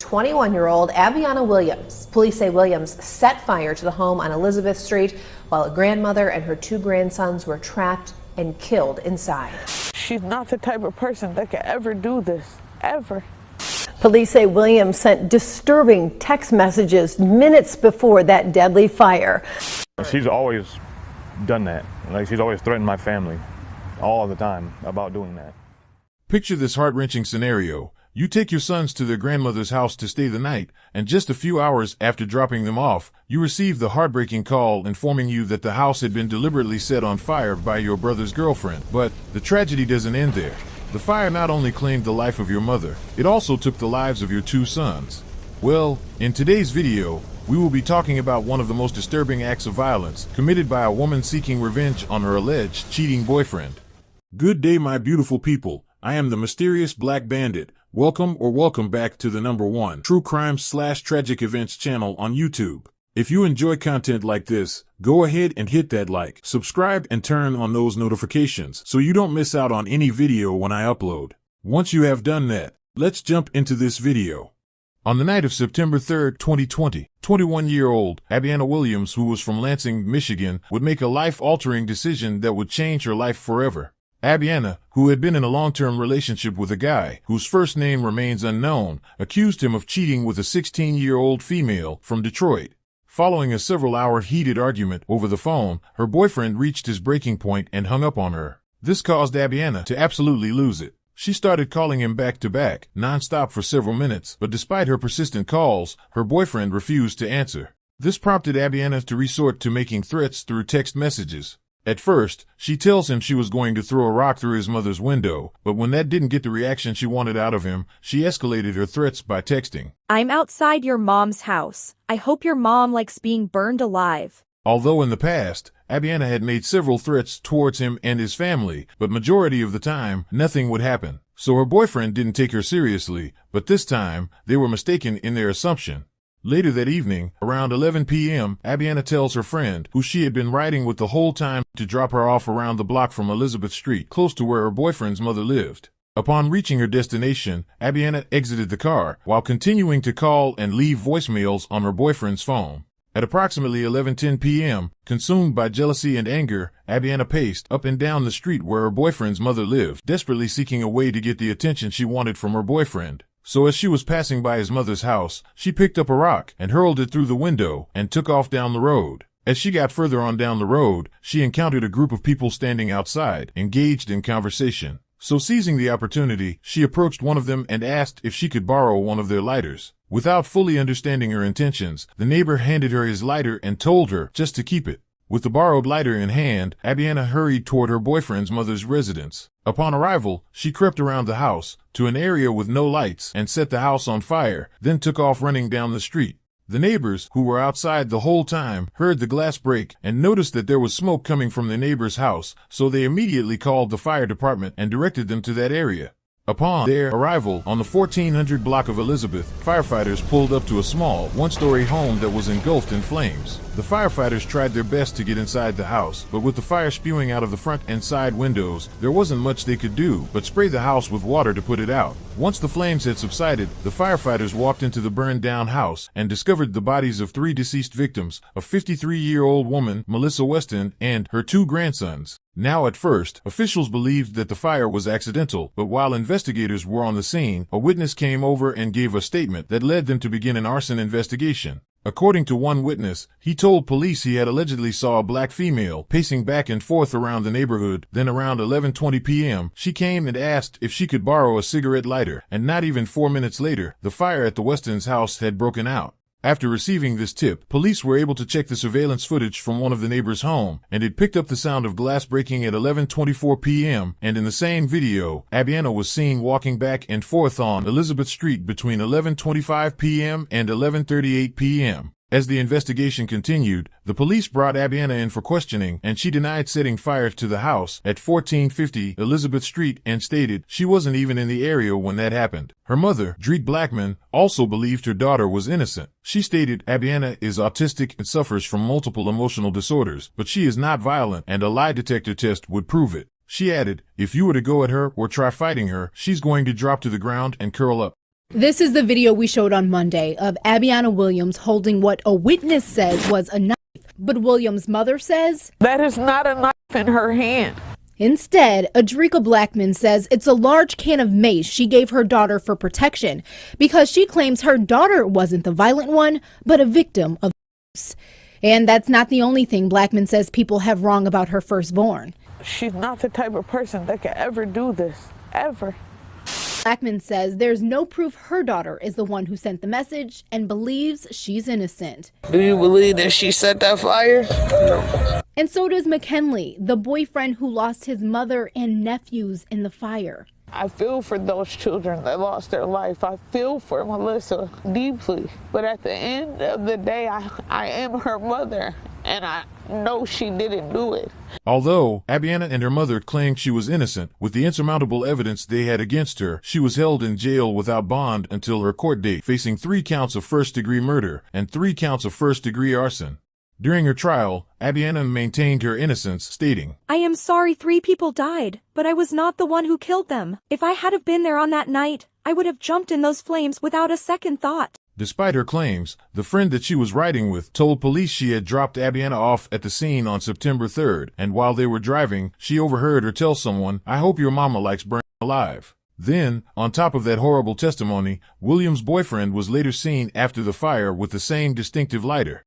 21-year-old Abbieana Williams. Police say Williams set fire to the home on Elizabeth Street while a grandmother and her two grandsons were trapped and killed inside. She's not the type of person that could ever do this, ever. Police say Williams sent disturbing text messages minutes before that deadly fire. She's always done that. Like, she's always threatened my family all the time about doing that. Picture this heart-wrenching scenario. You take your sons to their grandmother's house to stay the night, and just a few hours after dropping them off, you receive the heartbreaking call informing you that the house had been deliberately set on fire by your brother's girlfriend. But the tragedy doesn't end there. The fire not only claimed the life of your mother, it also took the lives of your two sons. Well, in today's video, we will be talking about one of the most disturbing acts of violence committed by a woman seeking revenge on her alleged cheating boyfriend. Good day, my beautiful people. I am the mysterious Black Bandit. Welcome back to the #1 true crime/tragic events channel on YouTube. If you enjoy content like this, go ahead and hit that like, subscribe, and turn on those notifications so you don't miss out on any video when I upload. Once you have done that, let's jump into this video. On the night of September 3rd, 2020, 21-year-old Abbieana Williams, who was from Lansing, Michigan, would make a life-altering decision that would change her life forever. Abbieana, who had been in a long-term relationship with a guy whose first name remains unknown, accused him of cheating with a 16-year-old female from Detroit. Following a several-hour heated argument over the phone, her boyfriend reached his breaking point and hung up on her. This caused Abbieana to absolutely lose it. She started calling him back-to-back, non-stop for several minutes, but despite her persistent calls, her boyfriend refused to answer. This prompted Abbieana to resort to making threats through text messages. At first, she tells him she was going to throw a rock through his mother's window, but when that didn't get the reaction she wanted out of him, she escalated her threats by texting, "I'm outside your mom's house. I hope your mom likes being burned alive." Although in the past, Abbieana had made several threats towards him and his family, but majority of the time, nothing would happen. So her boyfriend didn't take her seriously, but this time, they were mistaken in their assumption. Later that evening, around 11 p.m., Abbieana tells her friend, who she had been riding with the whole time, to drop her off around the block from Elizabeth Street, close to where her boyfriend's mother lived. Upon reaching her destination, Abbieana exited the car, while continuing to call and leave voicemails on her boyfriend's phone. At approximately 11:10 p.m., consumed by jealousy and anger, Abbieana paced up and down the street where her boyfriend's mother lived, desperately seeking a way to get the attention she wanted from her boyfriend. So as she was passing by his mother's house, she picked up a rock and hurled it through the window and took off down the road. As she got further on down the road, she encountered a group of people standing outside, engaged in conversation. So seizing the opportunity, she approached one of them and asked if she could borrow one of their lighters. Without fully understanding her intentions, the neighbor handed her his lighter and told her just to keep it. With the borrowed lighter in hand, Abbieana hurried toward her boyfriend's mother's residence. Upon arrival, she crept around the house to an area with no lights and set the house on fire, then took off running down the street. The neighbors, who were outside the whole time, heard the glass break and noticed that there was smoke coming from the neighbor's house, so they immediately called the fire department and directed them to that area. Upon their arrival on the 1400 block of Elizabeth, firefighters pulled up to a small, one-story home that was engulfed in flames. The firefighters tried their best to get inside the house, but with the fire spewing out of the front and side windows, there wasn't much they could do but spray the house with water to put it out. Once the flames had subsided, the firefighters walked into the burned-down house and discovered the bodies of 3 deceased victims, a 53-year-old woman, Melissa Weston, and her 2 grandsons. Now at first, officials believed that the fire was accidental, but while investigators were on the scene, a witness came over and gave a statement that led them to begin an arson investigation. According to one witness, he told police he had allegedly saw a black female pacing back and forth around the neighborhood. Then around 11:20 p.m., she came and asked if she could borrow a cigarette lighter, and not even 4 minutes later, the fire at the Weston's house had broken out. After receiving this tip, police were able to check the surveillance footage from one of the neighbors' home, and it picked up the sound of glass breaking at 11:24 p.m., and in the same video, Abbieana was seen walking back and forth on Elizabeth Street between 11:25 p.m. and 11:38 p.m. As the investigation continued, the police brought Abbieana in for questioning, and she denied setting fire to the house at 1450 Elizabeth Street and stated she wasn't even in the area when that happened. Her mother, Drique Blackmon, also believed her daughter was innocent. She stated Abbieana is autistic and suffers from multiple emotional disorders, but she is not violent and a lie detector test would prove it. She added, if you were to go at her or try fighting her, she's going to drop to the ground and curl up. This is the video we showed on Monday of Abbieana Williams holding what a witness says was a knife, but Williams' mother says That is not a knife in her hand. instead, Drique Blackmon says it's a large can of mace she gave her daughter for protection because she claims her daughter wasn't the violent one, but a victim of abuse. And that's not the only thing Blackmon says people have wrong about her firstborn. She's not the type of person that could ever do this, ever. Blackmon says there's no proof her daughter is the one who sent the message and believes she's innocent. Do you believe that she set that fire? No. And so does McKinley, the boyfriend who lost his mother and nephews in the fire. I feel for those children that lost their life. I feel for Melissa deeply. But at the end of the day, I am her mother, and I know she didn't do it. Although Abbieana and her mother claimed she was innocent, with the insurmountable evidence they had against her, she was held in jail without bond until her court date, facing 3 counts of first-degree murder and 3 counts of first-degree arson. During her trial, Abbieana maintained her innocence, stating, I am sorry 3 people died, but I was not the one who killed them. If I had have been there on that night, I would have jumped in those flames without a second thought. Despite her claims, the friend that she was riding with told police she had dropped Abbieana off at the scene on September 3rd, and while they were driving, she overheard her tell someone, I hope your mama likes burning alive. Then, on top of that horrible testimony, Williams' boyfriend was later seen after the fire with the same distinctive lighter.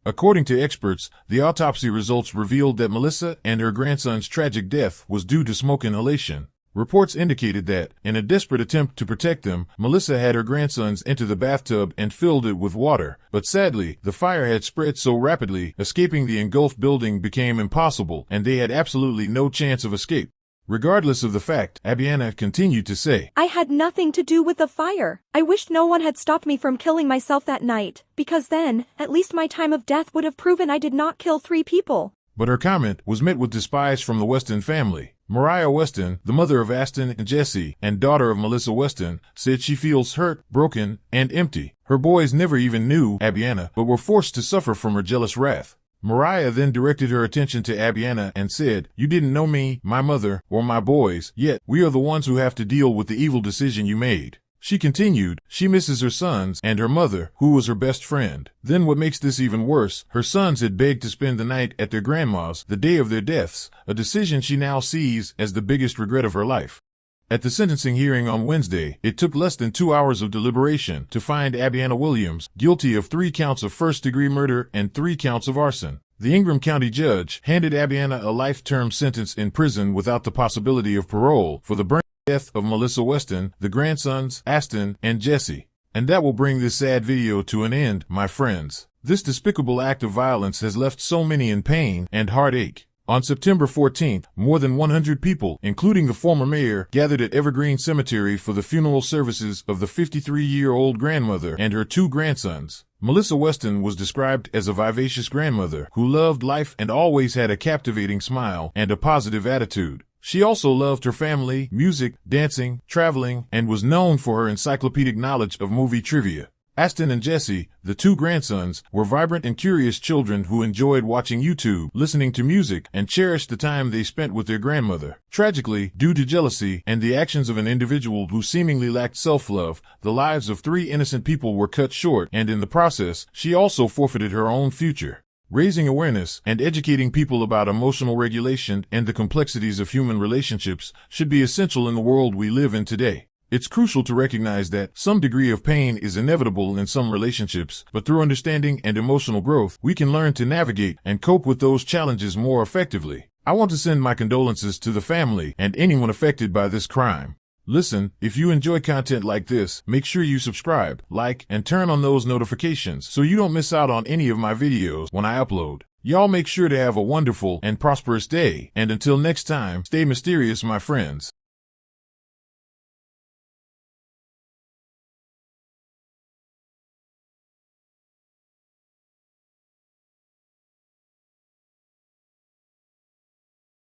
According to experts, the autopsy results revealed that Melissa and her grandson's tragic death was due to smoke inhalation. Reports indicated that, in a desperate attempt to protect them, Melissa had her grandsons into the bathtub and filled it with water, but sadly, the fire had spread so rapidly, escaping the engulfed building became impossible, and they had absolutely no chance of escape. Regardless of the fact, Abbieana continued to say, I had nothing to do with the fire. I wished no one had stopped me from killing myself that night, because then, at least my time of death would have proven I did not kill 3 people. But her comment was met with despise from the Weston family. Melissa Weston, the mother of Aston and Jessie, and daughter of Melissa Weston, said she feels hurt, broken, and empty. Her boys never even knew Abbieana, but were forced to suffer from her jealous wrath. Mariah then directed her attention to Abbieana and said, You didn't know me, my mother, or my boys, yet we are the ones who have to deal with the evil decision you made. She continued, she misses her sons and her mother, who was her best friend. Then what makes this even worse, her sons had begged to spend the night at their grandma's the day of their deaths, a decision she now sees as the biggest regret of her life. At the sentencing hearing on Wednesday, it took less than 2 hours of deliberation to find Abbieana Williams guilty of 3 counts of first-degree murder and 3 counts of arson. The Ingham County judge handed Abbieana a life-term sentence in prison without the possibility of parole for the burning death of Melissa Weston, the grandsons, Aston, and Jessie. And that will bring this sad video to an end, my friends. This despicable act of violence has left so many in pain and heartache. On September 14th, more than 100 people, including the former mayor, gathered at Evergreen Cemetery for the funeral services of the 53-year-old grandmother and her 2 grandsons. Melissa Weston was described as a vivacious grandmother who loved life and always had a captivating smile and a positive attitude. She also loved her family, music, dancing, traveling, and was known for her encyclopedic knowledge of movie trivia. Aston and Jessie, the 2 grandsons, were vibrant and curious children who enjoyed watching YouTube, listening to music, and cherished the time they spent with their grandmother. Tragically, due to jealousy and the actions of an individual who seemingly lacked self-love, the lives of 3 innocent people were cut short, and in the process, she also forfeited her own future. Raising awareness and educating people about emotional regulation and the complexities of human relationships should be essential in the world we live in today. It's crucial to recognize that some degree of pain is inevitable in some relationships, but through understanding and emotional growth, we can learn to navigate and cope with those challenges more effectively. I want to send my condolences to the family and anyone affected by this crime. Listen, if you enjoy content like this, make sure you subscribe, like, and turn on those notifications so you don't miss out on any of my videos when I upload. Y'all make sure to have a wonderful and prosperous day, and until next time, stay mysterious, my friends.